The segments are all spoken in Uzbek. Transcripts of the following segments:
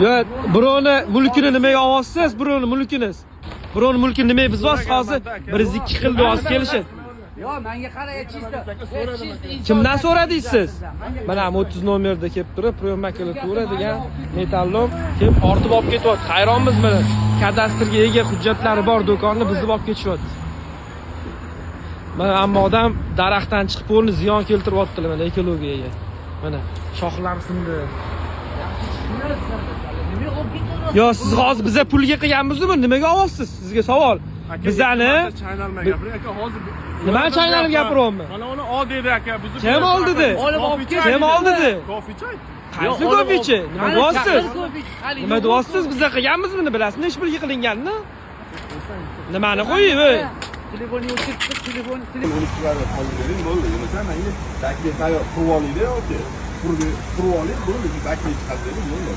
Yo, birovni mulkini nimaga olyapsiz? Birovni mulkiniz. Birovni mulkini nimaga bizasiz hozir? 102 xil do'z kelishib. Yo, menga qarang, chista. Kimdan so'radingiz? Mana 30 nomerda kelib turib, promakulatura degan metallom kelib ortib olib ketyapti. Hayronmiz mana. Kadastrga ega hujjatlari bor do'konni bizni olib ketishyapti. Mana ammo odam daraxtdan chiqib o'rni ziyon keltiryaptilar mana ekologiyaga. Mana shoxlar sindi. Yo, siz hozir biza pulga qilganmizmi? Nimaga olyapsiz? Sizga savol. Bizani chaynalmay gapiring aka, hozir nima chaynalib gapiryapman? mana uni ol dedi aka, bizni Kim ol dedi? Kim ol dedi? Koficha. Qaysi kofichi? Nima deyapsiz? Nima deyapsiz? Biza qilganmizmi bilasizmi? Ish pulga qilinganni? Nimani qo'yib? Telefonni o'chirib, telefon. 12 kvadrat qoldiring bo'ldi. Yumasa menga taklif tayyor qurib olingda yoki qurib oling, bo'ldi. Taklif chiqarsangiz bo'ldi.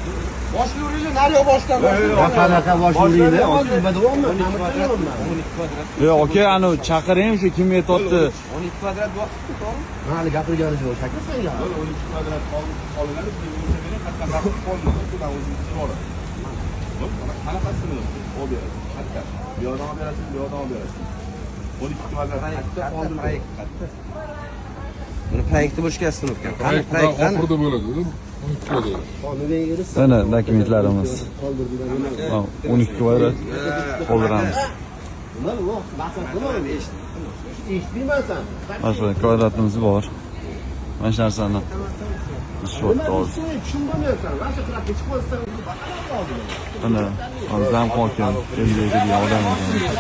Boshlayveringlar, nariyoq boshdan. Qanaqa boshlaydi? Hozir nima deyapman? 12 kvadrat. Yo'q, aka, ani chaqiring, shu kim yetibdi? 12 kvadrat bo'lyapti, to'g'rimi? Hali gapirganingiz yo'q, shaka senga. 12 kvadrat qolinadi, yumasa bering, qatdan vaqt qolmasa, bundan o'zingiz yuboradi. Qanaqasini olib berasiz? Katta. Bu yoqdan olib berasiz, bu yoqdan olib berasiz. 12 kvadrat katta oldin proyekt katta. Buni proyektni bo'shkasidan o'tgan. Proyektdan oxirida bo'ladi, 12 kvadrat. Mana dokumentlarimiz. 12 kvadrat qoldiramiz. nima bu? Maqsad nima? Eshitmaysan. Mana shu kvadratimiz bor. Mana shu narsani ishlatib oldik. Tushunmaysan. Mana shu tarafga chiqmasdan Mana o'zim hokim, kelgan odam ekan.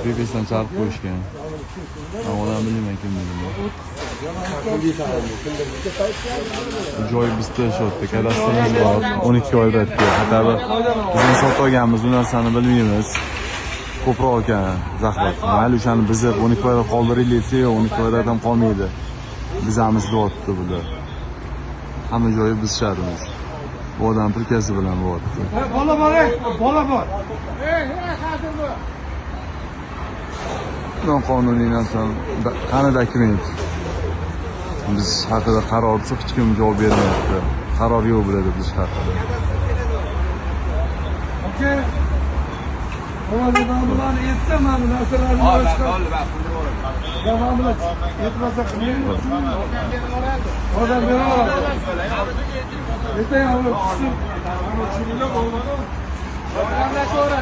Pepesdan chiqarib qo'yishgan. Odam bilmayman kimligini. Joy bizda sotdi, kadastrimiz bor, 12 kvadratga. Xatar biz sotib olganmiz, bu narsani bilmaymiz. Ko'proq ekan, zahmat. Mayli o'shani bizib 12 kvadrat qoldiraylik desa, 12 kvadrat ham qolmaydi. Bizamiz deyapti bular. Hamma joyi biz sharimiz. Bu odam pulkasi bilan bo'lyapti. bola bor, bola bor. Qonuniy narsa, qani dokument. Biz haqida qaror hech kim javob bermayapti. Qaror yo'q bo'ladi biz haqida. Aka. Onadan bilan etsa mana narsalarni boshqa. Davomli etmasa qiyin. Odam beraveradi. Ertaga olib chiqsin. Mana shunday bo'lmadi. Qanday ko'ra?